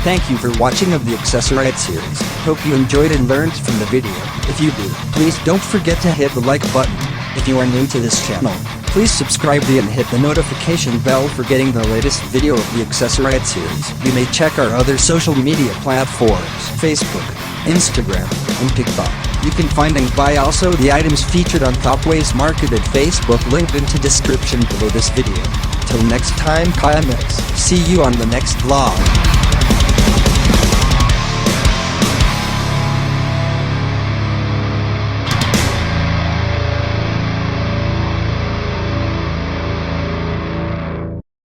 Thank you for watching of the accessoride series. Hope you enjoyed and learned from the video. If you do, please don't forget to hit the like button. If you are new to this channel, please subscribe and hit the notification bell for getting the latest video of the accessoride series. You may check our other social media platforms, Facebook, Instagram, and TikTok. You can find and buy also the items featured on THOPWAYS marketed Facebook linked into description below this video. Till next time, ka-emex. See you on the next vlog.